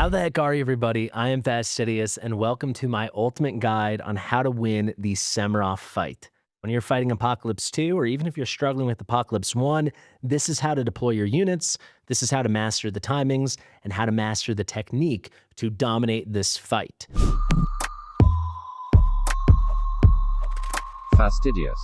How the heck are you, everybody? I am Fastidious, and welcome to my ultimate guide on how to win the SEMRAH fight. When you're fighting Apocalypse 2, or even if you're struggling with Apocalypse 1, this is how to deploy your units, this is how to master the timings, and how to master the technique to dominate this fight. Fastidious.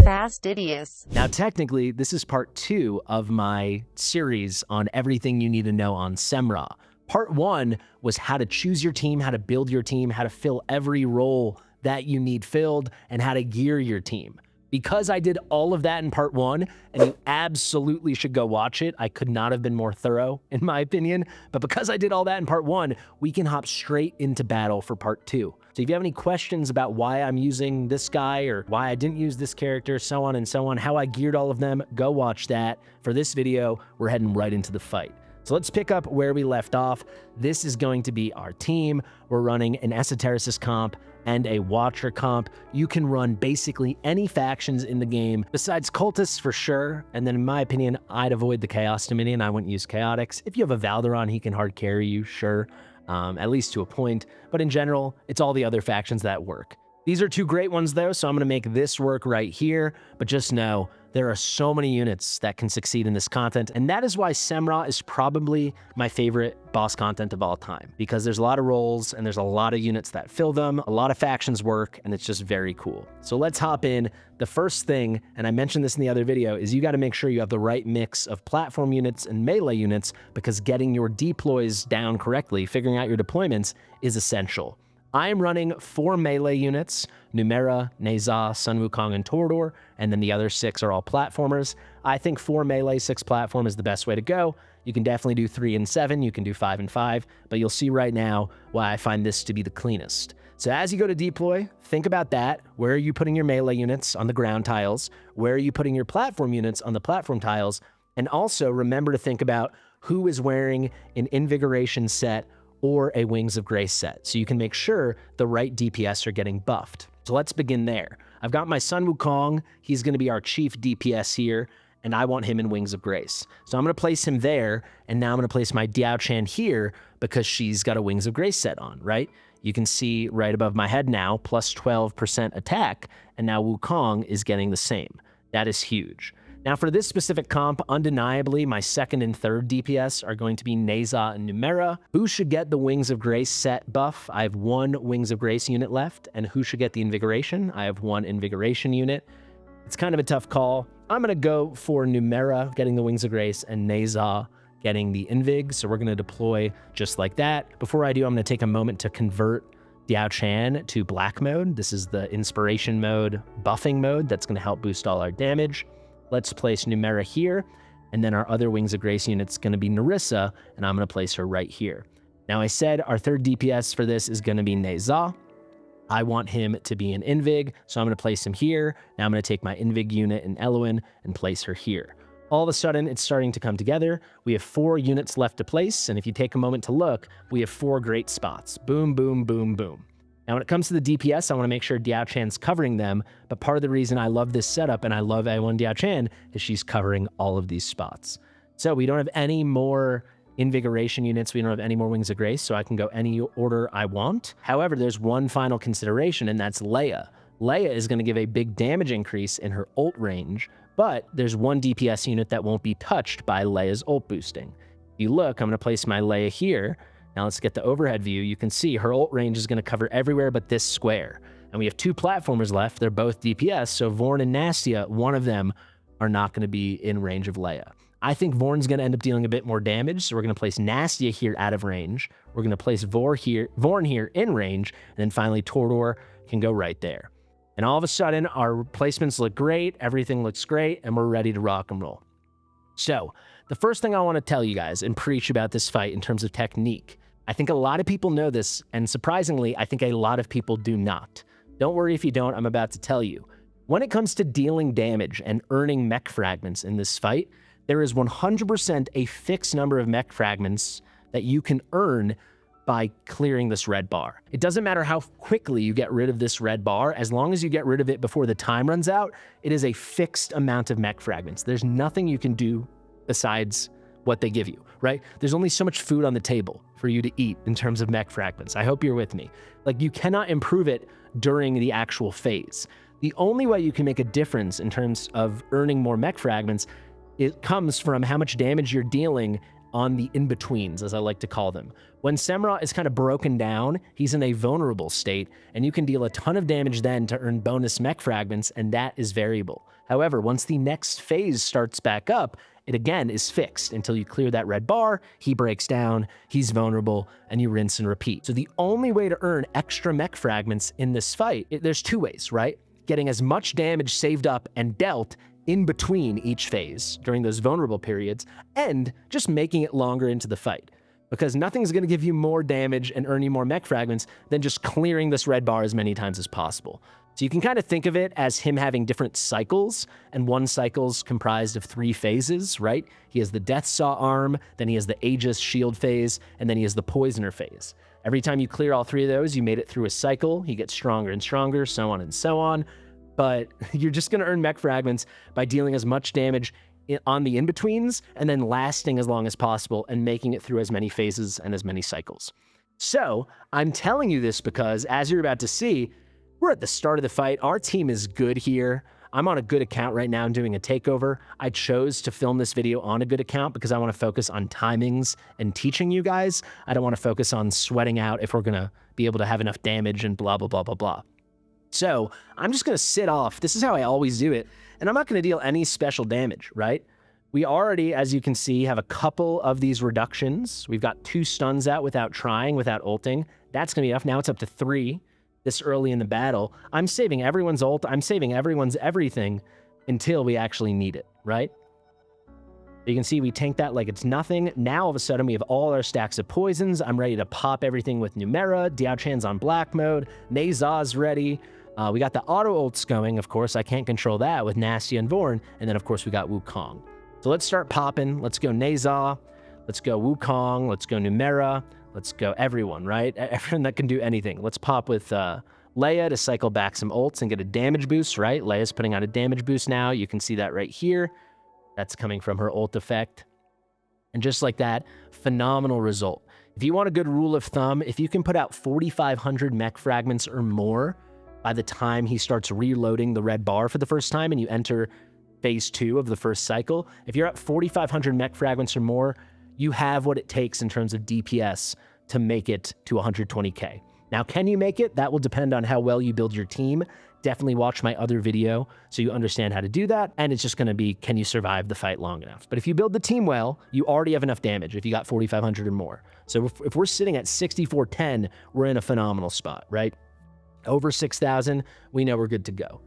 Fastidious. Now, technically, this is part 2 of my series on everything you need to know on SEMRAH. Part 1 was how to choose your team, how to build your team, how to fill every role that you need filled, and how to gear your team. Because I did all of that in part 1, and you absolutely should go watch it. I could not have been more thorough, in my opinion. But because I did all that in part 1, we can hop straight into battle for part 2. So if you have any questions about why I'm using this guy or why I didn't use this character, so on and so on, how I geared all of them, go watch that. For this video, we're heading right into the fight. So let's pick up where we left off. This is going to be our team. We're running an Esotericist comp and a Watcher comp. You can run basically any factions in the game besides cultists for sure. And then in my opinion, I'd avoid the Chaos Dominion. I wouldn't use Chaotix. If you have a Valderon, he can hard carry you, sure, at least to a point. But in general, it's all the other factions that work. These are two great ones though, so I'm gonna make this work right here, but just know there are so many units that can succeed in this content, and that is why SEMRAH is probably my favorite boss content of all time, because there's a lot of roles and there's a lot of units that fill them, a lot of factions work, and it's just very cool. So let's hop in. The first thing, and I mentioned this in the other video, is you gotta make sure you have the right mix of platform units and melee units, because getting your deploys down correctly, figuring out your deployments, is essential. I am running 4 melee units, Numenera, Nezha, Sun Wukong, and Torador, and then the other 6 are all platformers. I think 4 melee, 6 platform is the best way to go. You can definitely do 3 and 7, you can do 5 and 5, but you'll see right now why I find this to be the cleanest. So as you go to deploy, think about that. Where are you putting your melee units? On the ground tiles. Where are you putting your platform units? On the platform tiles. And also remember to think about who is wearing an Invigoration set or a Wings of Grace set, so you can make sure the right DPS are getting buffed. So let's begin there. I've got my Sun Wukong, he's gonna be our chief DPS here, and I want him in Wings of Grace. So I'm gonna place him there, and now I'm gonna place my Diao Chan here because she's got a Wings of Grace set on, right? You can see right above my head now, plus 12% attack, and now Wukong is getting the same. That is huge. Now for this specific comp, undeniably, my second and third DPS are going to be Nezha and Numenera. Who should get the Wings of Grace set buff? I have 1 Wings of Grace unit left. And who should get the Invigoration? I have 1 Invigoration unit. It's kind of a tough call. I'm gonna go for Numenera getting the Wings of Grace and Nezha getting the Invig. So we're gonna deploy just like that. Before I do, I'm gonna take a moment to convert Diao Chan to black mode. This is the inspiration mode, buffing mode. That's gonna help boost all our damage. Let's place Numenera here, and then our other Wings of Grace unit's gonna be Nerissa, and I'm gonna place her right here. Now I said our third DPS for this is gonna be Nezha. I want him to be an Invig, so I'm gonna place him here. Now I'm gonna take my Invig unit in Eloin and place her here. All of a sudden, it's starting to come together. We have 4 units left to place, and if you take a moment to look, we have 4 great spots. Boom, boom, boom, boom. Now, when it comes to the DPS, I want to make sure Diao Chan's covering them, but part of the reason I love this setup and I love A1 Diao Chan is she's covering all of these spots. So we don't have any more Invigoration units, we don't have any more Wings of Grace, so I can go any order I want. However, there's one final consideration, and that's Leia. Leia is going to give a big damage increase in her ult range, but there's 1 DPS unit that won't be touched by Leia's ult boosting. If you look, I'm going to place my Leia here. Now let's get the overhead view. You can see her ult range is going to cover everywhere but this square. And we have 2 platformers left. They're both DPS, so Vorn and Nastia, one of them, are not going to be in range of Leia. I think Vorn's going to end up dealing a bit more damage, so we're going to place Nastia here out of range. We're going to place Vorn here in range, and then finally Torador can go right there. And all of a sudden, our placements look great, everything looks great, and we're ready to rock and roll. So, the first thing I want to tell you guys and preach about this fight in terms of technique, I think a lot of people know this, and surprisingly, I think a lot of people do not. Don't worry if you don't, I'm about to tell you. When it comes to dealing damage and earning mech fragments in this fight, there is 100% a fixed number of mech fragments that you can earn by clearing this red bar. It doesn't matter how quickly you get rid of this red bar, as long as you get rid of it before the time runs out, it is a fixed amount of mech fragments. There's nothing you can do besides what they give you, right? There's only so much food on the table for you to eat in terms of mech fragments. I hope you're with me. Like, you cannot improve it during the actual phase. The only way you can make a difference in terms of earning more mech fragments, it comes from how much damage you're dealing on the in-betweens, as I like to call them. When SEMRAH is kind of broken down, he's in a vulnerable state, and you can deal a ton of damage then to earn bonus mech fragments, and that is variable. However, once the next phase starts back up, it again is fixed until you clear that red bar, he breaks down, he's vulnerable, and you rinse and repeat. So the only way to earn extra mech fragments in this fight, there's two ways, right? Getting as much damage saved up and dealt in between each phase during those vulnerable periods, and just making it longer into the fight. Because nothing's going to give you more damage and earn you more mech fragments than just clearing this red bar as many times as possible. So you can kind of think of it as him having different cycles, and one cycle's comprised of 3 phases, right? He has the Death Saw arm, then he has the Aegis shield phase, and then he has the Poisoner phase. Every time you clear all 3 of those, you made it through a cycle, he gets stronger and stronger, so on and so on. But you're just going to earn mech fragments by dealing as much damage on the in-betweens, and then lasting as long as possible and making it through as many phases and as many cycles. So I'm telling you this because, as you're about to see, we're at the start of the fight. Our team is good here. I'm on a good account right now and doing a takeover. I chose to film this video on a good account because I want to focus on timings and teaching you guys. I don't want to focus on sweating out if we're going to be able to have enough damage and blah, blah, blah, blah, blah. So I'm just going to sit off. This is how I always do it. And I'm not going to deal any special damage, right? We already, as you can see, have a couple of these reductions. We've got 2 stuns out without trying, without ulting. That's going to be enough. Now it's up to 3 this early in the battle. I'm saving everyone's ult. I'm saving everyone's everything until we actually need it, right? You can see we tank that like it's nothing. Now all of a sudden we have all our stacks of poisons. I'm ready to pop everything with Numera. Diao Chan's on black mode. Nezah's ready. We got the auto ults going, of course. I can't control that with Nasty and Vorn. And then, of course, we got Wukong. So let's start popping. Let's go Nezah. Let's go Wukong. Let's go Numera. Let's go everyone, right? Everyone that can do anything. Let's pop with Leia to cycle back some ults and get a damage boost, right? Leia's putting out a damage boost now. You can see that right here. That's coming from her ult effect. And just like that, phenomenal result. If you want a good rule of thumb, if you can put out 4,500 mech fragments or more by the time he starts reloading the red bar for the first time and you enter phase 2 of the first cycle, if you're at 4,500 mech fragments or more, you have what it takes in terms of DPS to make it to 120k. Now, can you make it? That will depend on how well you build your team. Definitely watch my other video so you understand how to do that. And it's just going to be, can you survive the fight long enough? But if you build the team well, you already have enough damage if you got 4,500 or more. So if we're sitting at 6,410, we're in a phenomenal spot, right? Over 6,000, we know we're good to go.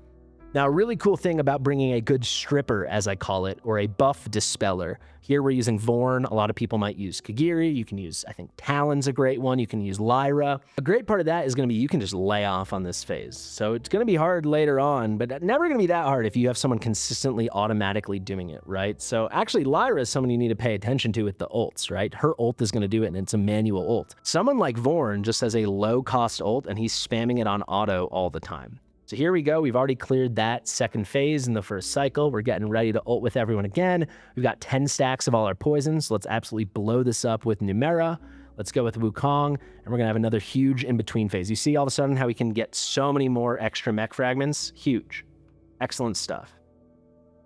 Now, a really cool thing about bringing a good stripper, as I call it, or a buff dispeller. Here we're using Vorn. A lot of people might use Kagiri. You can use, I think, Talon's a great one. You can use Lyra. A great part of that is going to be you can just lay off on this phase. So it's going to be hard later on, but never going to be that hard if you have someone consistently automatically doing it, right? So actually, Lyra is someone you need to pay attention to with the ults, right? Her ult is going to do it, and it's a manual ult. Someone like Vorn just has a low-cost ult, and he's spamming it on auto all the time. So here we go. We've already cleared that second phase in the first cycle. We're getting ready to ult with everyone again. We've got 10 stacks of all our poisons. So let's absolutely blow this up with Numera. Let's go with Wukong, and we're going to have another huge in-between phase. You see all of a sudden how we can get so many more extra mech fragments? Huge. Excellent stuff.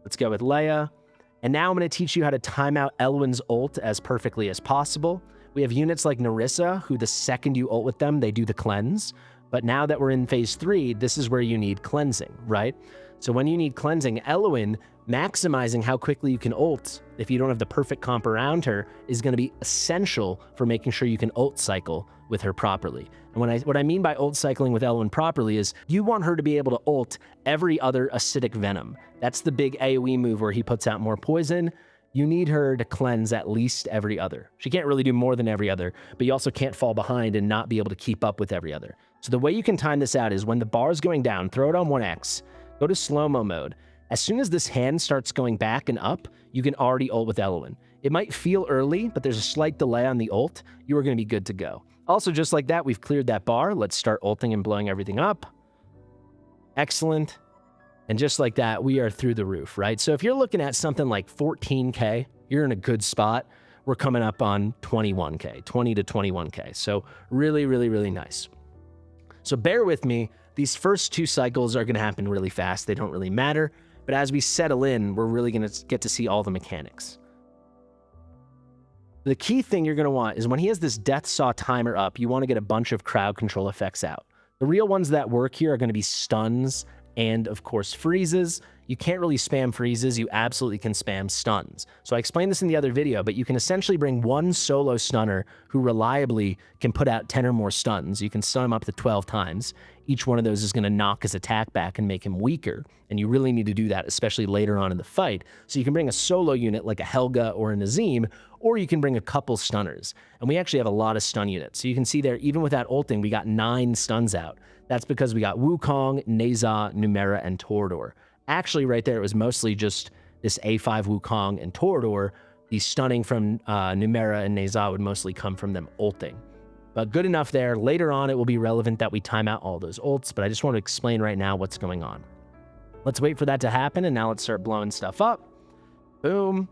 Let's go with Leia. And now I'm going to teach you how to time out Elwyn's ult as perfectly as possible. We have units like Narissa, who the second you ult with them, they do the cleanse. But now that we're in phase 3, this is where you need cleansing, right? So when you need cleansing, Elwyn, maximizing how quickly you can ult, if you don't have the perfect comp around her, is going to be essential for making sure you can ult cycle with her properly. And what I mean by ult cycling with Elwyn properly is you want her to be able to ult every other acidic venom. That's the big AoE move where he puts out more poison. You need her to cleanse at least every other. She can't really do more than every other, but you also can't fall behind and not be able to keep up with every other. So the way you can time this out is when the bar is going down, throw it on 1x, go to slow-mo mode. As soon as this hand starts going back and up, you can already ult with Elwyn. It might feel early, but there's a slight delay on the ult. You are going to be good to go. Also, just like that, we've cleared that bar. Let's start ulting and blowing everything up. Excellent. And just like that, we are through the roof, right? So if you're looking at something like 14K, you're in a good spot. we're coming up on 21K, 20 to 21K. So really, really, really nice. So bear with me. These first 2 cycles are going to happen really fast. They don't really matter. But as we settle in, we're really going to get to see all the mechanics. The key thing you're going to want is when he has this death saw timer up, you want to get a bunch of crowd control effects out. The real ones that work here are going to be stuns and, of course, freezes. You can't really spam freezes. You absolutely can spam stuns. So I explained this in the other video, but you can essentially bring one solo stunner who reliably can put out 10 or more stuns. You can stun him up to 12 times. Each one of those is going to knock his attack back and make him weaker. And you really need to do that, especially later on in the fight. So you can bring a solo unit like a Helga or a Nazim, or you can bring a couple stunners. And we actually have a lot of stun units. So you can see there, even without ulting, we got 9 stuns out. That's because we got Wukong, Neza, Numera, and Torador. Actually, right there, it was mostly just this A5 Wukong and Torador. The stunning from Numera and Neza would mostly come from them ulting. But good enough there. Later on, it will be relevant that we time out all those ults, but I just want to explain right now what's going on. Let's wait for that to happen, and now let's start blowing stuff up. Boom.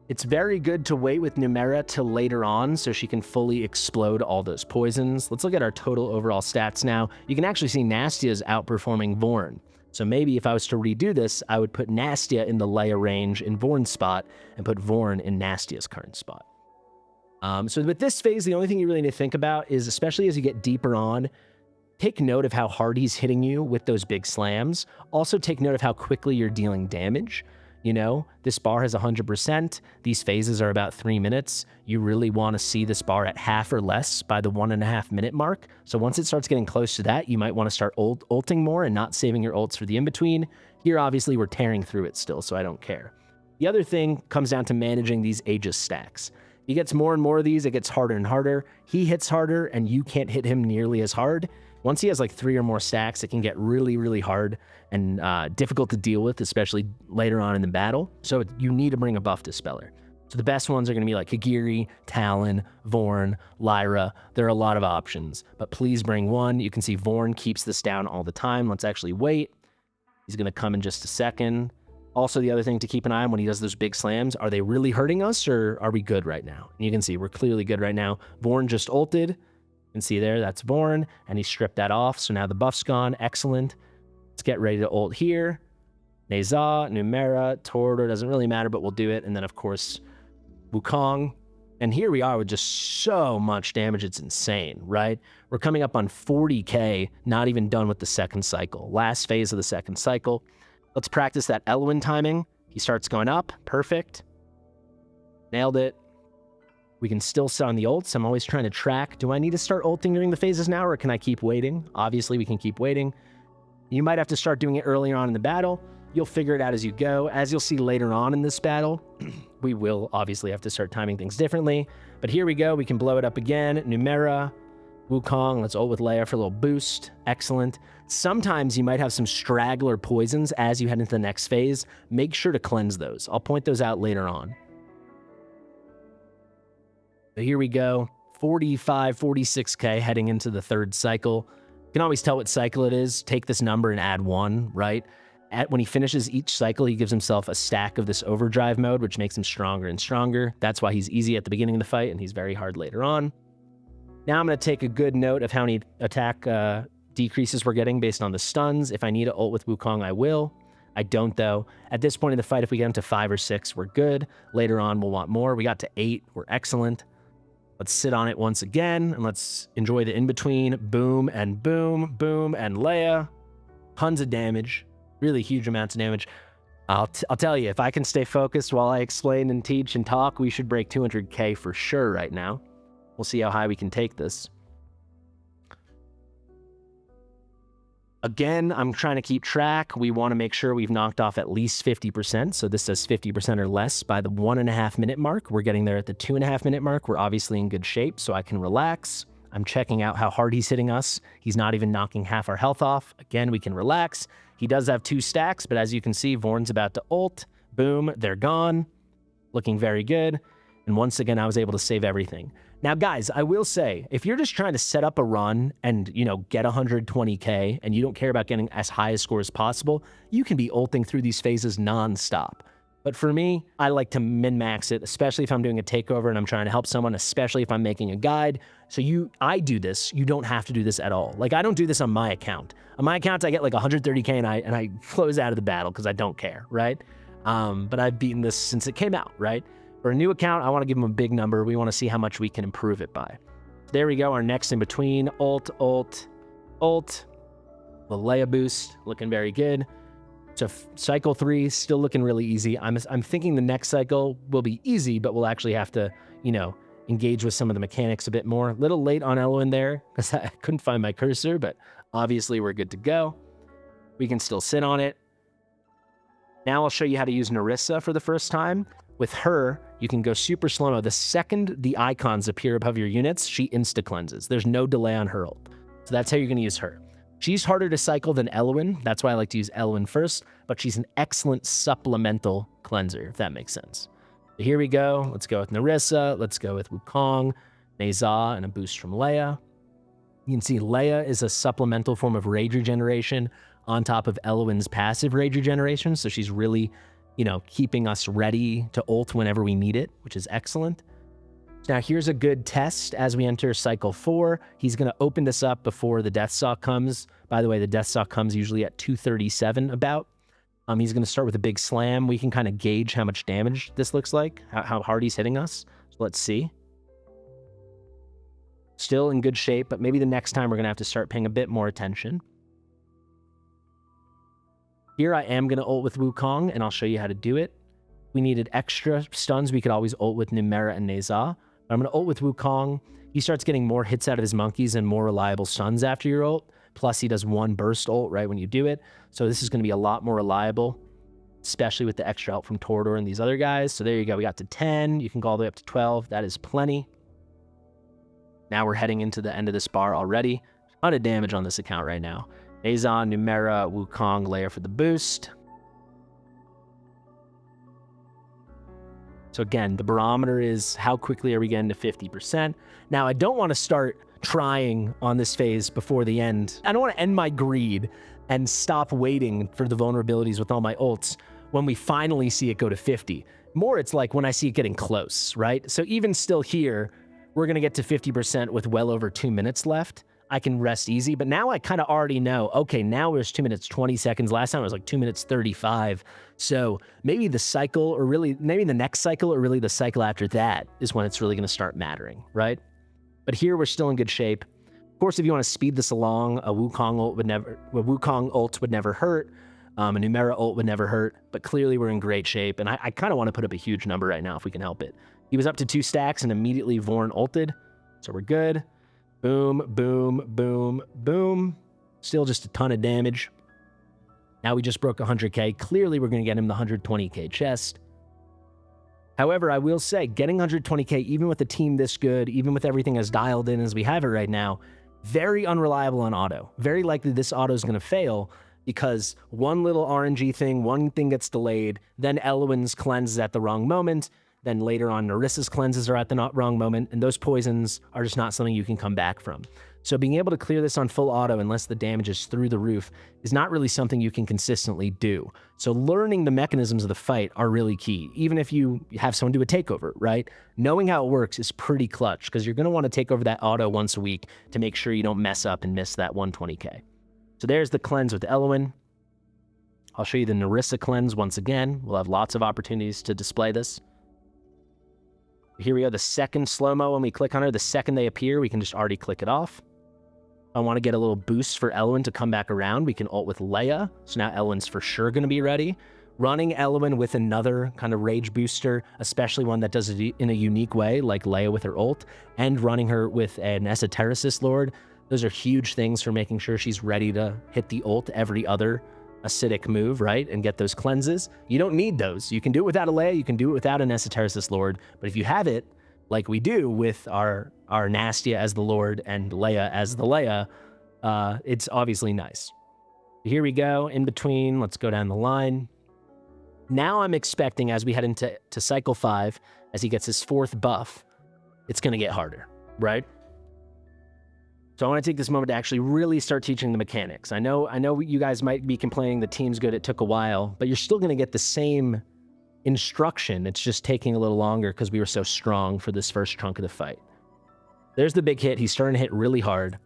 It's very good to wait with Numera till later on so she can fully explode all those poisons. Let's look at our total overall stats now. You can actually see Nastia's outperforming Vorn. So maybe if I was to redo this, I would put Nastia in the Leia range in Vorn's spot and put Vorn in Nastia's current spot. So with this phase, the only thing you really need to think about is, especially as you get deeper on, take note of how hard he's hitting you with those big slams. Also take note of how quickly you're dealing damage. You know, this bar has 100%. These phases are about 3 minutes. You really want to see this bar at half or less by the 1.5 minute mark. So once it starts getting close to that, you might want to start ulting more and not saving your ults for the in-between. Here, obviously, we're tearing through it still, so I don't care. The other thing comes down to managing these Aegis stacks. He gets more and more of these, it gets harder and harder. He hits harder, and you can't hit him nearly as hard. Once he has like 3 or more stacks, it can get really, really hard and difficult to deal with, especially later on in the battle. So you need to bring a buff dispeller. So the best ones are going to be like Kagiri, Talon, Vorn, Lyra. There are a lot of options, but please bring one. You can see Vorn keeps this down all the time. Let's actually wait. He's going to come in just a second. Also, the other thing to keep an eye on when he does those big slams, are they really hurting us or are we good right now? And you can see we're clearly good right now. Vorn just ulted. You can see there, that's Vorn, and he stripped that off. So now the buff's gone. Excellent. Let's get ready to ult here. Neza, Numera, Torador, doesn't really matter, but we'll do it. And then, of course, Wukong. And here we are with just so much damage. It's insane, right? We're coming up on 40K, not even done with the second cycle. Last phase of the second cycle. Let's practice that Elwyn timing. He starts going up. Perfect. Nailed it. We can still sit on the ults. I'm always trying to track. Do I need to start ulting during the phases now, or can I keep waiting? Obviously, we can keep waiting. You might have to start doing it earlier on in the battle. You'll figure it out as you go. As you'll see later on in this battle, we will obviously have to start timing things differently. But here we go. We can blow it up again. Numera, Wukong. Let's ult with Leia for a little boost. Excellent. Sometimes you might have some straggler poisons as you head into the next phase. Make sure to cleanse those. I'll point those out later on. So here we go. 45, 46K heading into the third cycle. You can always tell what cycle it is. Take this number and add 1, right? When he finishes each cycle, he gives himself a stack of this overdrive mode, which makes him stronger and stronger. That's why he's easy at the beginning of the fight, and he's very hard later on. Now I'm going to take a good note of how many attack decreases we're getting based on the stuns. If I need to ult with Wukong, I will. I don't, though. At this point in the fight, if we get him to 5 or 6, we're good. Later on, we'll want more. We got to 8. We're excellent. Let's sit on it once again, and let's enjoy the in-between. Boom and boom, boom and Leia. Tons of damage. Really huge amounts of damage. I'll tell you, if I can stay focused while I explain and teach and talk, we should break 200K for sure right now. We'll see how high we can take this. Again, I'm trying to keep track. We want to make sure we've knocked off at least 50%. So this says 50% or less by the 1.5 minute mark. We're getting there at the 2.5 minute mark. We're obviously in good shape, so I can relax. I'm checking out how hard he's hitting us. He's not even knocking half our health off. Again, we can relax. He does have 2 stacks, but as you can see, Vorn's about to ult. Boom, they're gone. Looking very good. And once again, I was able to save everything. Now, guys, I will say, if you're just trying to set up a run and, you know, get 120K and you don't care about getting as high a score as possible, you can be ulting through these phases nonstop. But for me, I like to min-max it, especially if I'm doing a takeover and I'm trying to help someone, especially if I'm making a guide. So I do this. You don't have to do this at all. Like, I don't do this on my account. On my account, I get like 130K and I close out of the battle because I don't care, right? But I've beaten this since it came out, right? For a new account, I want to give them a big number. We want to see how much we can improve it by. There we go, our next in between, ult, ult, ult. The Leia boost, looking very good. So cycle 3, still looking really easy. I'm thinking the next cycle will be easy, but we'll actually have to, engage with some of the mechanics a bit more. A little late on Elwyn there, because I couldn't find my cursor, but obviously we're good to go. We can still sit on it. Now I'll show you how to use Narissa for the first time. With her, you can go super slow-mo. The second the icons appear above your units, she insta-cleanses. There's no delay on her ult. So that's how you're going to use her. She's harder to cycle than Elwyn. That's why I like to use Elwyn first, but she's an excellent supplemental cleanser, if that makes sense. So here we go. Let's go with Narissa. Let's go with Wukong, Nezha, and a boost from Leia. You can see Leia is a supplemental form of rage regeneration on top of Elwyn's passive rage regeneration. So she's really, keeping us ready to ult whenever we need it, which is excellent. Now, here's a good test as we enter cycle 4. He's going to open this up before the Deathstalk comes. By the way, the Deathstalk comes usually at 237 about. He's going to start with a big slam. We can kind of gauge how much damage this looks like, how hard he's hitting us. So let's see. Still in good shape, but maybe the next time we're going to have to start paying a bit more attention. Here I am going to ult with Wukong, and I'll show you how to do it. We needed extra stuns. We could always ult with Numenera and Nezha. I'm going to ult with Wukong. He starts getting more hits out of his monkeys and more reliable stuns after your ult. Plus, he does one burst ult right when you do it. So this is going to be a lot more reliable, especially with the extra help from Torador and these other guys. So there you go. We got to 10. You can go all the way up to 12. That is plenty. Now we're heading into the end of this bar already. A ton of damage on this account right now. Nezha, Numenera, Wukong, Leia for the boost. So again, the barometer is how quickly are we getting to 50%. Now, I don't want to start trying on this phase before the end. I don't want to end my greed and stop waiting for the vulnerabilities with all my ults when we finally see it go to 50. More, it's like when I see it getting close, right? So even still here, we're going to get to 50% with well over 2 minutes left. I can rest easy, but now I kind of already know, okay, now there's 2 minutes, 20 seconds. Last time it was like 2 minutes, 35. So maybe the cycle, or really, maybe the next cycle, or really the cycle after that is when it's really going to start mattering, right? But here we're still in good shape. Of course, if you want to speed this along, a Wukong ult would never hurt. A Numenera ult would never hurt, but clearly we're in great shape. And I kind of want to put up a huge number right now if we can help it. He was up to 2 stacks and immediately Vorn ulted. So we're good. Boom, boom, boom, boom. Still just a ton of damage. Now we just broke 100K. Clearly, we're going to get him the 120K chest. However, I will say, getting 120K, even with a team this good, even with everything as dialed in as we have it right now, very unreliable on auto. Very likely this auto is going to fail because one little RNG thing, one thing gets delayed, then Elwyn's cleanses at the wrong moment, then later on, Narissa's cleanses are at the wrong moment, and those poisons are just not something you can come back from. So being able to clear this on full auto unless the damage is through the roof is not really something you can consistently do. So learning the mechanisms of the fight are really key, even if you have someone do a takeover, right? Knowing how it works is pretty clutch because you're going to want to take over that auto once a week to make sure you don't mess up and miss that 120K. So there's the cleanse with Elwyn. I'll show you the Narissa cleanse once again. We'll have lots of opportunities to display this. Here we go, the second slow-mo. When we click on her, the second they appear, we can just already click it off. I want to get a little boost for Elwyn to come back around. We can ult with Leia. So now Elwyn's for sure going to be ready. Running Elwyn with another kind of rage booster, especially one that does it in a unique way, like Leia with her ult, and running her with an Esotericist Lord. Those are huge things for making sure she's ready to hit the ult every other acidic move, right? And get those cleanses. You don't need those. You can do it without a Leia, you can do it without an Esotericist Lord, but if you have it, like we do with our Nastia as the Lord and Leia as the Leia, it's obviously nice. Here we go, in between, let's go down the line. Now I'm expecting as we head into cycle 5, as he gets his 4th buff, it's gonna get harder, right? So I want to take this moment to actually really start teaching the mechanics. I know you guys might be complaining the team's good, it took a while, but you're still going to get the same instruction. It's just taking a little longer because we were so strong for this first chunk of the fight. There's the big hit. He's starting to hit really hard.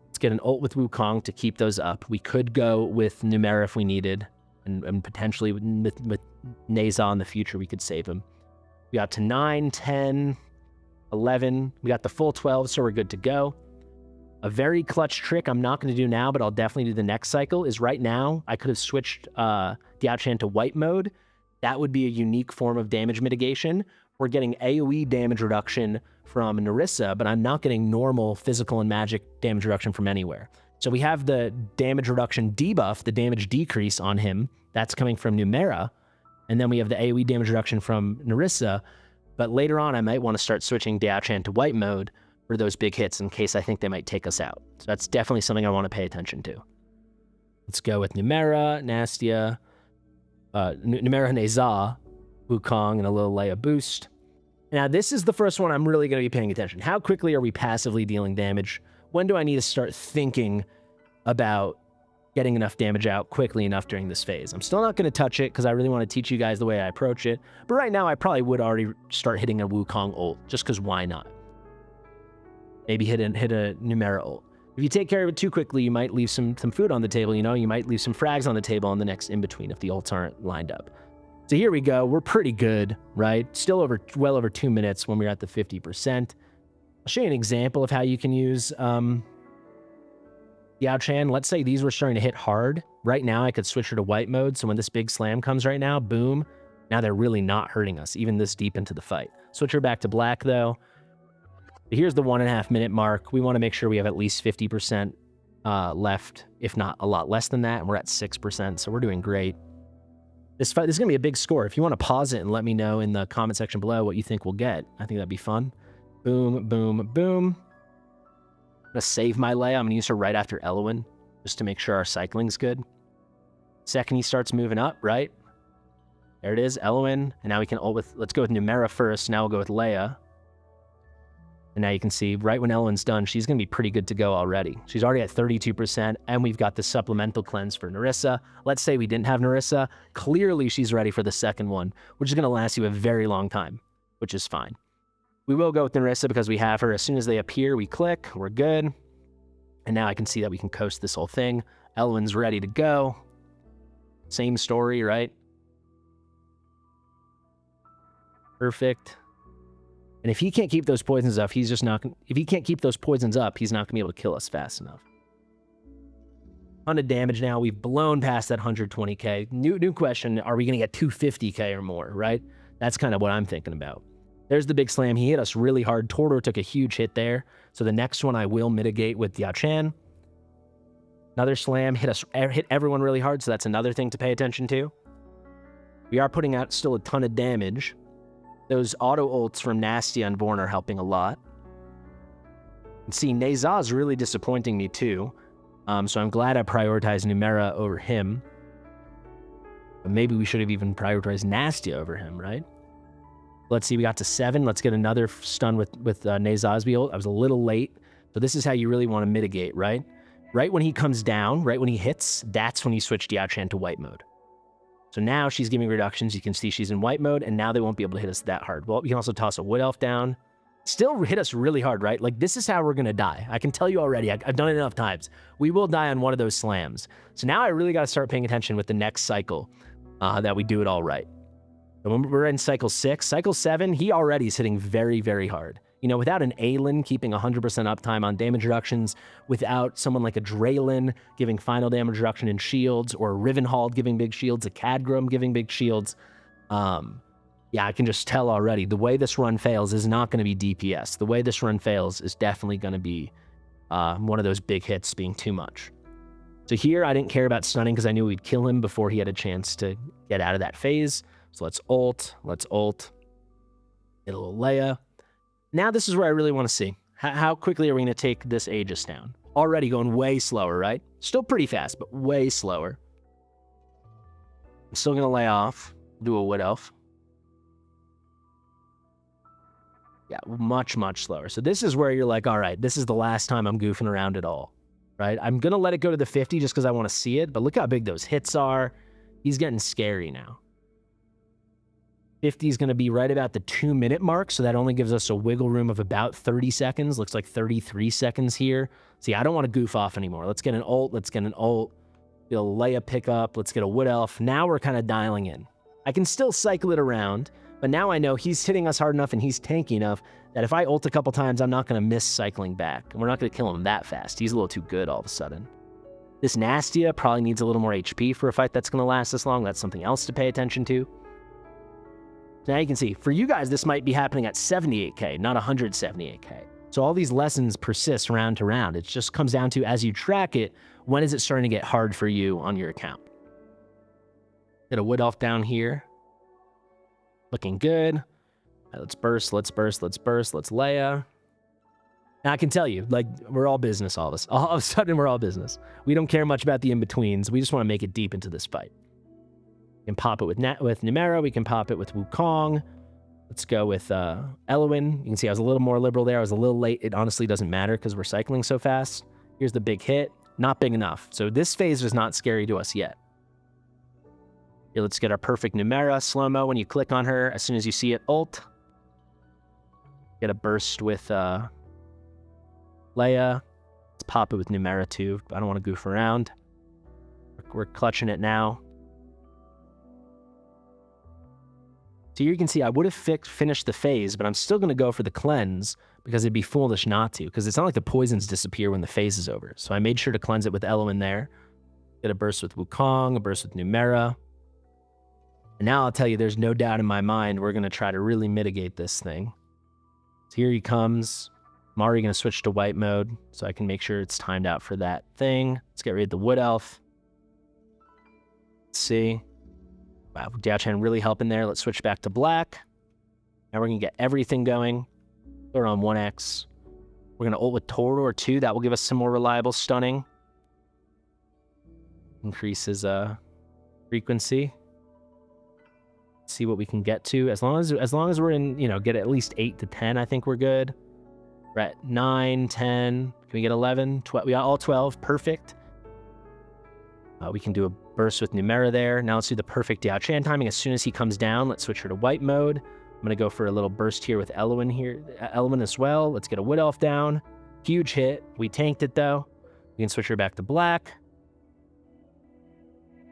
Let's get an ult with Wukong to keep those up. We could go with Numeria if we needed, and potentially with Neza in the future, we could save him. We got to 9, 10, 11. We got the full 12, so we're good to go. A very clutch trick I'm not going to do now, but I'll definitely do the next cycle, is right now I could have switched Diao-Chan to white mode. That would be a unique form of damage mitigation. We're getting AoE damage reduction from Nerissa, but I'm not getting normal physical and magic damage reduction from anywhere. So we have the damage reduction debuff, the damage decrease on him. That's coming from Numeria. And then we have the AoE damage reduction from Nerissa. But later on, I might want to start switching Diao-Chan to white mode for those big hits in case I think they might take us out. So that's definitely something I want to pay attention to. Let's go with Numeria, Nastia, Numeria, Neza, Wukong, and a little Leia boost. Now, this is the first one I'm really going to be paying attention. How quickly are we passively dealing damage? When do I need to start thinking about getting enough damage out quickly enough during this phase? I'm still not going to touch it because I really want to teach you guys the way I approach it. But right now, I probably would already start hitting a Wukong ult, just because why not? Maybe hit a Numeria ult. If you take care of it too quickly, you might leave some food on the table, you know? You might leave some frags on the table on the next in-between if the ults aren't lined up. So here we go. We're pretty good, right? Still well over 2 minutes when we're at the 50%. I'll show you an example of how you can use Diao-Chan. Let's say these were starting to hit hard. Right now, I could switch her to white mode, so when this big slam comes right now, boom, now they're really not hurting us, even this deep into the fight. Switch her back to black, though. Here's the 1.5 minute mark. We want to make sure we have at least 50% left, if not a lot less than that, and we're at 6%, so we're doing great. This fight, this is going to be a big score. If you want to pause it and let me know in the comment section below what you think we'll get, I think that'd be fun. Boom, boom, boom. I'm going to save my Leia. I'm going to use her right after Elowen, just to make sure our cycling's good. Second, he starts moving up, right? There it is, Elowen. And now we can ult with, let's go with Numeria first. Now we'll go with Leia. And now you can see right when Elowen's done, she's going to be pretty good to go already. She's already at 32%, and we've got the supplemental cleanse for Nerissa. Let's say we didn't have Nerissa. Clearly, she's ready for the second one, which is going to last you a very long time, which is fine. We will go with Nerissa because we have her. As soon as they appear, we click. We're good. And now I can see that we can coast this whole thing. Elowen's ready to go. Same story, right? Perfect. And if he can't keep those poisons up, he's just not. If he can't keep those poisons up, he's not gonna be able to kill us fast enough. Ton of damage now. We've blown past that 120k. New question: are we gonna get 250k or more? Right? That's kind of what I'm thinking about. There's the big slam. He hit us really hard. Tordor took a huge hit there. So the next one I will mitigate with Diao-Chan. Another slam hit everyone really hard. So that's another thing to pay attention to. We are putting out still a ton of damage. Those auto ults from Nasty and Vorn are helping a lot. And see, Neza is really disappointing me too. So I'm glad I prioritized Numeria over him. But maybe we should have even prioritized Nasty over him, right? Let's see, we got to 7. Let's get another stun with Neza's ult. I was a little late. So this is how you really want to mitigate, right? Right when he comes down, right when he hits, that's when you switch Diao-Chan to white mode. So now she's giving reductions. You can see she's in white mode, and now they won't be able to hit us that hard. Well, we can also toss a Wood Elf down. Still hit us really hard, right? Like, this is how we're going to die. I can tell you already. I've done it enough times. We will die on one of those slams. So now I really got to start paying attention with the next cycle that we do it all right. So when we're in cycle 6, cycle 7, he already is hitting very, very hard. You know, without an Aelin keeping 100% uptime on damage reductions, without someone like a Draylin giving final damage reduction in shields, or a Rivenhald giving big shields, a Cadgrim giving big shields, yeah, I can just tell already, the way this run fails is not going to be DPS. The way this run fails is definitely going to be one of those big hits being too much. So here, I didn't care about stunning because I knew we'd kill him before he had a chance to get out of that phase. So let's ult, get a little Leia. Now this is where I really want to see. How quickly are we going to take this Aegis down? Already going way slower, right? Still pretty fast, but way slower. I'm still going to lay off. Do a Wood Elf. Yeah, much, much slower. So this is where you're like, all right, this is the last time I'm goofing around at all, right? I'm going to let it go to the 50 just because I want to see it, but look how big those hits are. He's getting scary now. 50 is going to be right about the 2-minute mark, so that only gives us a wiggle room of about 30 seconds. Looks like 33 seconds here. See, I don't want to goof off anymore. Let's get an ult. Let's get an ult. Get a Leia pickup. Let's get a Wood Elf. Now we're kind of dialing in. I can still cycle it around, but now I know he's hitting us hard enough and he's tanky enough that if I ult a couple times, I'm not going to miss cycling back. And we're not going to kill him that fast. He's a little too good all of a sudden. This Nastia probably needs a little more HP for a fight that's going to last this long. That's something else to pay attention to. Now you can see, for you guys, this might be happening at 78k, not 178k. So all these lessons persist round to round. It just comes down to, as you track it, when is it starting to get hard for you on your account? Get a Wood Elf down here. Looking good. All right, let's burst, let's burst, let's burst, let's Leia. Now I can tell you, like, we're all business, all of us. All of a sudden, we're all business. We don't care much about the in-betweens. We just want to make it deep into this fight. We can pop it with Numera. We can pop it with Wukong. Let's go with Elowen. You can see I was a little more liberal there. I was a little late. It honestly doesn't matter because we're cycling so fast. Here's the big hit. Not big enough. So this phase is not scary to us yet. Here, let's get our perfect Numera. Slow-mo when you click on her. As soon as you see it, ult. Get a burst with Leia. Let's pop it with Numera too. I don't want to goof around. We're clutching it now. So here you can see I would have finished the phase, but I'm still going to go for the cleanse because it'd be foolish not to, because it's not like the poisons disappear when the phase is over. So I made sure to cleanse it with Elowen there. Get a burst with Wukong, a burst with Numera. And now I'll tell you, there's no doubt in my mind we're going to try to really mitigate this thing. So here he comes. I'm already going to switch to white mode so I can make sure it's timed out for that thing. Let's get rid of the Wood Elf. Let's see. Wow, Diao-Chan really helping there. Let's switch back to black. Now we're going to get everything going. Throw it on 1x. We're going to ult with Torador too. That will give us some more reliable stunning. Increases frequency. See what we can get to. As long as we're in, get at least 8 to 10, I think we're good. We're at 9, 10. Can we get 11? 12? We got all 12. Perfect. We can do a burst with Numera there. Now let's do the perfect Diao-Chan timing. As soon as he comes down, let's switch her to white mode. I'm going to go for a little burst here with Elowen here. Elowen as well. Let's get a Wood Elf down. Huge hit. We tanked it though. We can switch her back to black.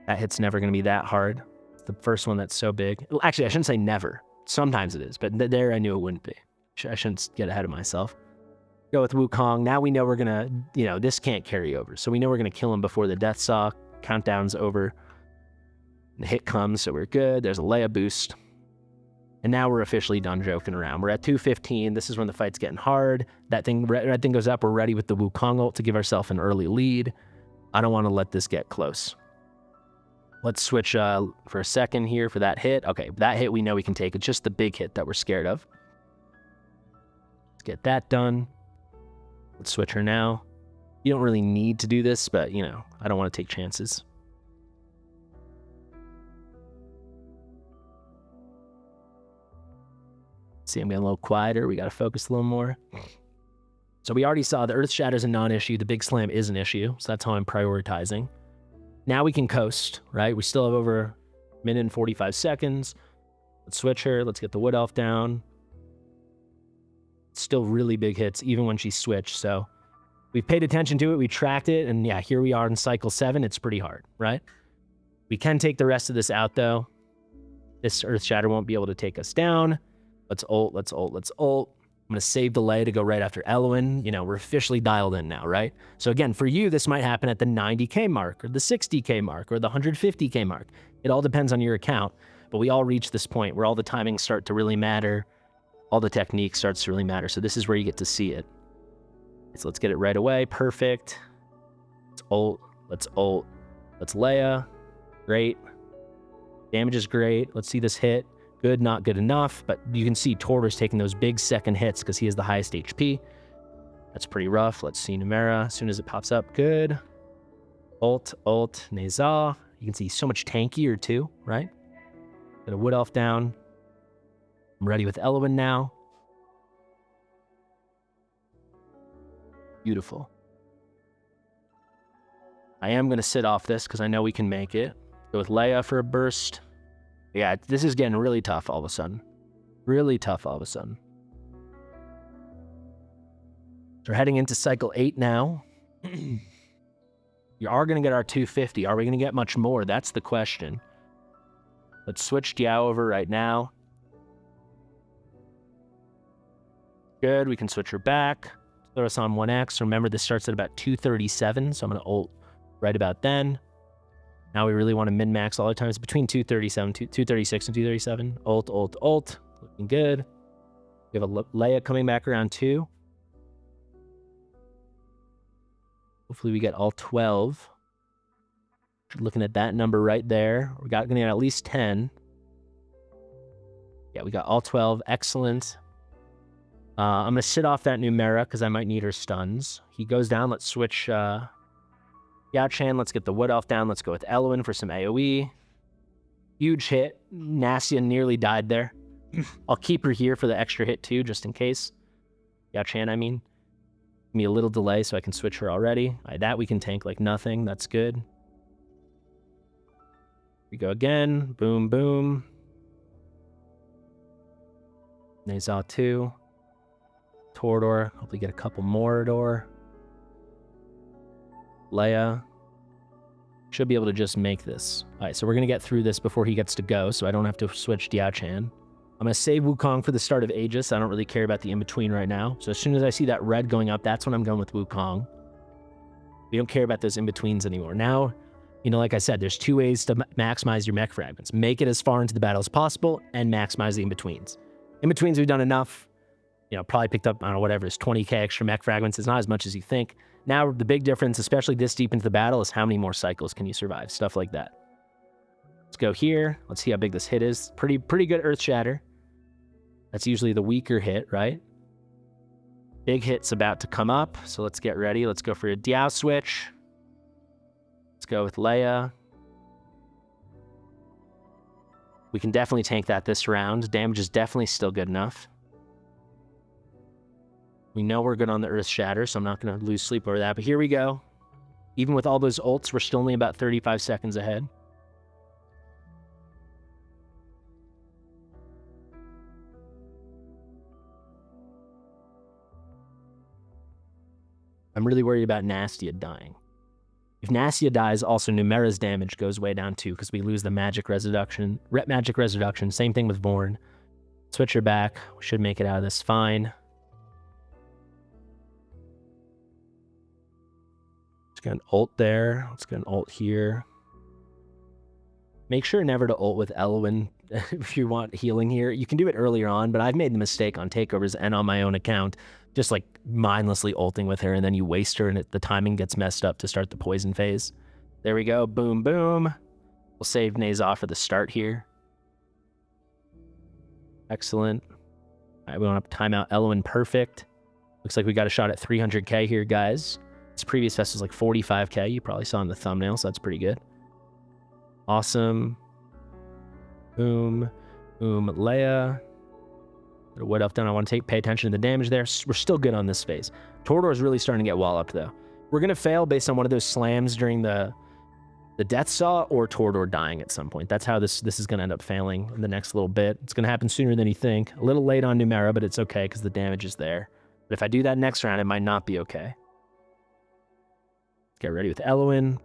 That hit's never going to be that hard. It's the first one that's so big. Actually, I shouldn't say never. Sometimes it is, but there I knew it wouldn't be. I shouldn't get ahead of myself. Go with Wukong. Now we know we're going to, this can't carry over. So we know we're going to kill him before the Death Saw. Countdown's over. The hit comes, so we're good. There's a Leia boost. And now we're officially done joking around. We're at 2:15. This is when the fight's getting hard. That thing, red thing goes up. We're ready with the Wukong ult to give ourselves an early lead. I don't want to let this get close. Let's switch for a second here for that hit. Okay, that hit we know we can take. It's just the big hit that we're scared of. Let's get that done. Let's switch her now. You don't really need to do this, but, I don't want to take chances. See, I'm getting a little quieter. We got to focus a little more. So we already saw the Earth Shatter is a non-issue. The Big Slam is an issue, so that's how I'm prioritizing. Now we can coast, right? We still have over a minute and 45 seconds. Let's switch her. Let's get the Wood Elf down. Still really big hits, even when she switched, so... We've paid attention to it, we tracked it, and yeah, here we are in cycle 7. It's pretty hard, right? We can take the rest of this out, though. This Earth Shatter won't be able to take us down. Let's ult, let's ult, let's ult. I'm going to save the Leia to go right after Elowen. We're officially dialed in now, right? So again, for you, this might happen at the 90k mark, or the 60k mark, or the 150k mark. It all depends on your account, but we all reach this point where all the timings start to really matter. All the technique starts to really matter, so this is where you get to see it. So let's get it right away. Perfect. Let's ult. Let's ult. Let's Leia. Great. Damage is great. Let's see this hit. Good, not good enough. But you can see Torador's taking those big second hits because he has the highest HP. That's pretty rough. Let's see Numera. As soon as it pops up, good. Ult, ult, Neza. You can see he's so much tankier too, right? Get a Wood Elf down. I'm ready with Elowen now. Beautiful. I am going to sit off this because I know we can make it. Go with Leia for a burst. Yeah, this is getting really tough all of a sudden. Really tough all of a sudden. So we're heading into cycle 8 now. You are going to get our 250. Are we going to get much more? That's the question. Let's switch Diao over right now. Good, we can switch her back. Throw us on 1x. Remember, this starts at about 237, so I'm going to ult right about then. Now we really want to min-max all the time. It's between 237, 236 and 237. Ult, ult, ult. Looking good. We have a Leia coming back around 2. Hopefully we get all 12. Looking at that number right there. We're going to get at least 10. Yeah, we got all 12. Excellent. I'm going to sit off that Numera because I might need her stuns. He goes down. Let's switch Yao Chan. Let's get the Wood Elf down. Let's go with Elwyn for some AoE. Huge hit. Nastia nearly died there. I'll keep her here for the extra hit too, just in case. Yao Chan, I mean. Give me a little delay so I can switch her already. That we can tank like nothing. That's good. We go again. Boom, boom. Nezal 2. Torador. Hopefully get a couple more Torador. Leia. Should be able to just make this. All right, so we're going to get through this before he gets to go, so I don't have to switch Diao Chan. I'm going to save Wukong for the start of Aegis. I don't really care about the in-between right now. So as soon as I see that red going up, that's when I'm going with Wukong. We don't care about those in-betweens anymore. Now, you know, like I said, there's 2 ways to maximize your mech fragments. Make it as far into the battle as possible and maximize the in-betweens. In-betweens, we've done enough. You know, probably picked up, I don't know, whatever, it's 20k extra mech fragments. It's not as much as you think. Now, the big difference, especially this deep into the battle, is how many more cycles can you survive? Stuff like that. Let's go here. Let's see how big this hit is. Pretty good Earth Shatter. That's usually the weaker hit, right? Big hit's about to come up, so let's get ready. Let's go for a Diao switch. Let's go with Leia. We can definitely tank that this round. Damage is definitely still good enough. We know we're good on the Earth Shatter, so I'm not going to lose sleep over that. But here we go. Even with all those ults, we're still only about 35 seconds ahead. I'm really worried about Nastia dying. If Nastia dies, also Numera's damage goes way down too, because we lose the magic resurrection. Magic resurrection, same thing with Vorn. Switch her back. We should make it out of this fine. Let's get an ult there. Let's get an ult here. Make sure never to ult with Elwyn if you want healing here. You can do it earlier on, but I've made the mistake on takeovers and on my own account, just like mindlessly ulting with her, and then you waste her and the timing gets messed up to start the poison phase. There we go. Boom, boom. We'll save Nezal for the start here. Excellent. All right, we don't have to time out Elwyn. Perfect. Looks like we got a shot at 300k here, guys. This previous fest was like 45k. You probably saw in the thumbnail, so that's pretty good. Awesome. Boom. Boom. Leia. Wood Elf down. I want to pay attention to the damage there. We're still good on this phase. Torador is really starting to get walloped, though. We're going to fail based on one of those slams during the Death Saw or Torador dying at some point. That's how this is going to end up failing in the next little bit. It's going to happen sooner than you think. A little late on Numera, but it's okay because the damage is there. But if I do that next round, it might not be okay. Get ready with Elwyn.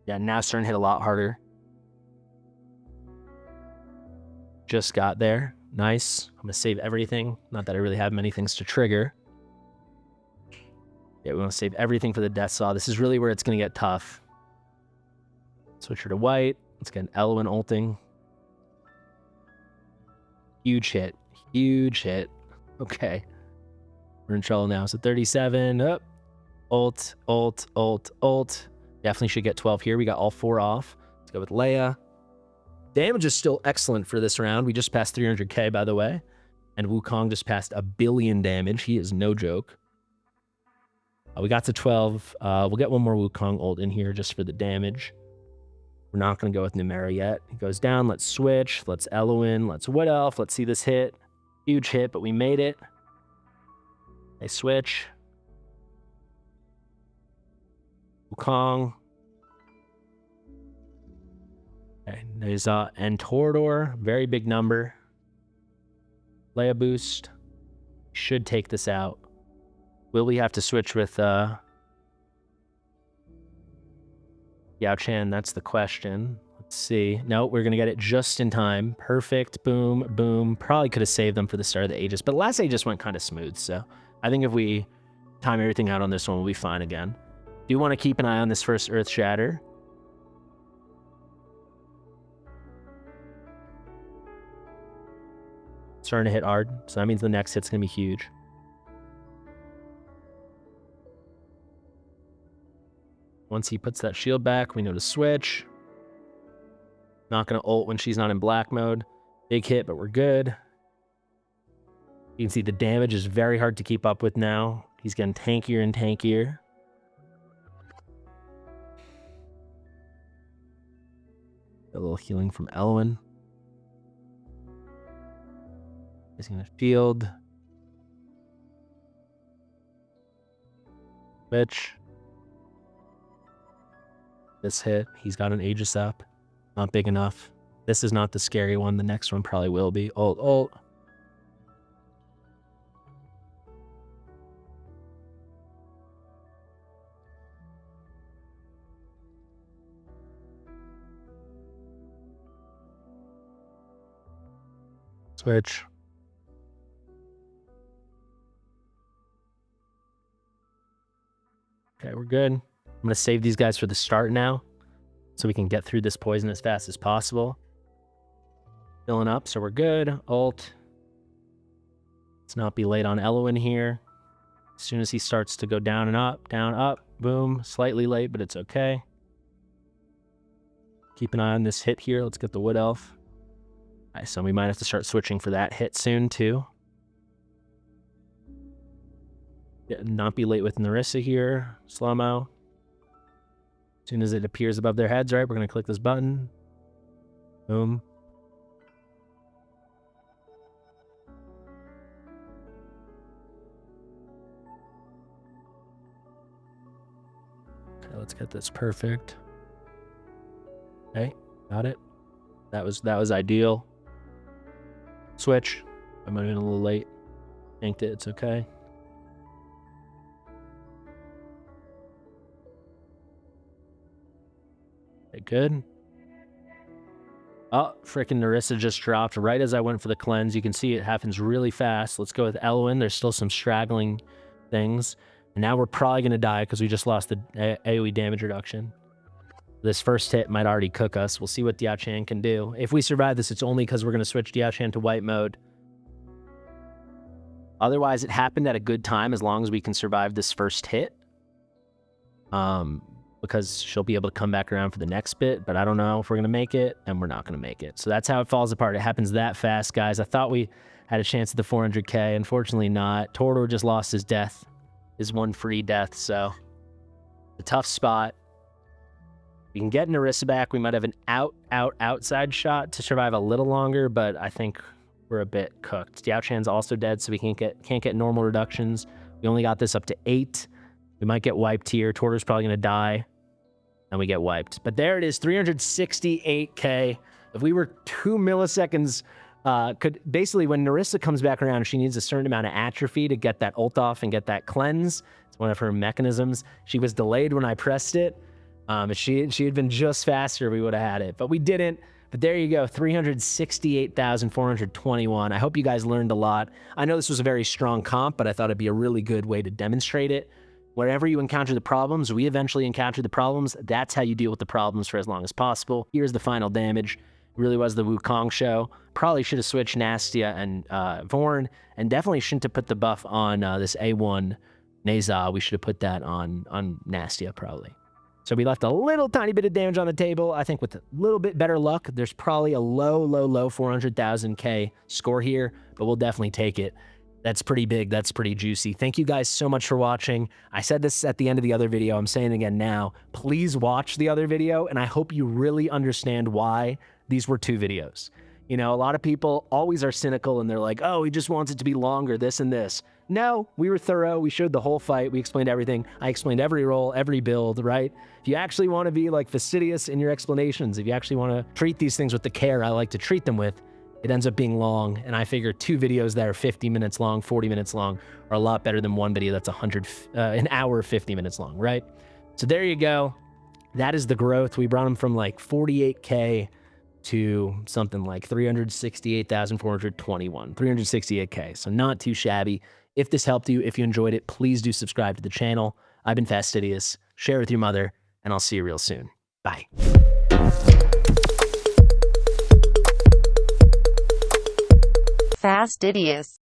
Yeah, now starting to hit a lot harder. Just got there. Nice. I'm going to save everything. Not that I really have many things to trigger. Yeah, we want to save everything for the Death Saw. This is really where it's going to get tough. Switch her to white. Let's get an Elwyn ulting. Huge hit. Huge hit. Okay. We're in trouble now. So 37. Up. Ult, ult, ult, ult. Definitely should get 12 here. We got all 4 off. Let's go with Leia. Damage is still excellent for this round. We just passed 300k, by the way. And Wukong just passed 1 billion damage. He is no joke. We got to 12. We'll get one more Wukong ult in here just for the damage. We're not going to go with Numera yet. It goes down. Let's switch. Let's Elwyn. Let's Wood Elf. Let's see this hit. Huge hit, but we made it. They switch. Wukong. Okay, there's and Torador, very big number. Leia boost. Should take this out. Will we have to switch with Yao Chan? That's the question. Let's see. No, we're going to get it just in time. Perfect. Boom, boom. Probably could have saved them for the start of the Aegis, but last Aegis went kind of smooth, so I think if we time everything out on this one, we'll be fine again. Do want to keep an eye on this first Earth Shatter. Starting to hit hard, so that means the next hit's going to be huge. Once he puts that shield back, we know to switch. Not going to ult when she's not in black mode. Big hit, but we're good. You can see the damage is very hard to keep up with now. He's getting tankier and tankier. A little healing from Elwyn. He's going to shield. Bitch. This hit, he's got an Aegis up. Not big enough. This is not the scary one. The next one probably will be. Ult, ult. Switch. Okay, we're good. I'm going to save these guys for the start now, so we can get through this poison as fast as possible. Filling up, so we're good. Ult. Let's not be late on Elwyn here. As soon as he starts to go down, up, boom. Slightly late, but it's okay. Keep an eye on this hit here. Let's get the Wood Elf. All right, so we might have to start switching for that hit soon, too. Yeah, not be late with Narissa here. Slow-mo. As soon as it appears above their heads, right, we're going to click this button. Boom. Okay, let's get this perfect. Okay, got it. That was ideal. Switch. I might have been a little late. Yanked it, it's okay. Okay, good. Oh, freaking Narissa just dropped right as I went for the cleanse. You can see it happens really fast. Let's go with Elwyn. There's still some straggling things. And now we're probably going to die because we just lost the AoE damage reduction. This first hit might already cook us. We'll see what Yao Chan can do. If we survive this, it's only because we're going to switch Yao Chan to white mode. Otherwise, it happened at a good time as long as we can survive this first hit. Because she'll be able to come back around for the next bit, but I don't know if we're going to make it, and we're not going to make it. So that's how it falls apart. It happens that fast, guys. I thought we had a chance at the 400k. Unfortunately not. Torador just lost his death. His one free death, so a tough spot. We can get Narissa back. We might have an outside shot to survive a little longer, but I think we're a bit cooked. Yao Chan's also dead, so we can't get normal reductions. We only got this up to 8. We might get wiped here. Torador's probably going to die, and we get wiped. But there it is, 368k. If we were 2 milliseconds, could basically, when Narissa comes back around, she needs a certain amount of atrophy to get that ult off and get that cleanse. It's one of her mechanisms. She was delayed when I pressed it. If she had been just faster, we would have had it, but we didn't. But there you go, 368,421. I hope you guys learned a lot. I know this was a very strong comp, but I thought it'd be a really good way to demonstrate it. Wherever you encounter the problems, we eventually encounter the problems. That's how you deal with the problems for as long as possible. Here's the final damage. It really was the Wukong show. Probably should have switched Nastia and Vorn, and definitely shouldn't have put the buff on this A1 Neza. We should have put that on Nastia, probably. So we left a little tiny bit of damage on the table. I think with a little bit better luck, there's probably a low 400,000k score here, but we'll definitely take it. That's pretty big. That's pretty juicy. Thank you guys so much for watching. I said this at the end of the other video. I'm saying it again now. Please watch the other video, and I hope you really understand why these were 2 videos. You know, a lot of people always are cynical, and they're like, oh, he just wants it to be longer, this and this. No, we were thorough. We showed the whole fight. We explained everything. I explained every role, every build, right? If you actually want to be like fastidious in your explanations, if you actually want to treat these things with the care I like to treat them with, it ends up being long. And I figure 2 videos that are 50 minutes long, 40 minutes long are a lot better than 1 video that's an hour, 50 minutes long, right? So there you go. That is the growth. We brought them from like 48K to something like 368,421, 368K. So not too shabby. If this helped you, if you enjoyed it, please do subscribe to the channel. I've been Fastidious. Share with your mother, and I'll see you real soon. Bye. Fastidious.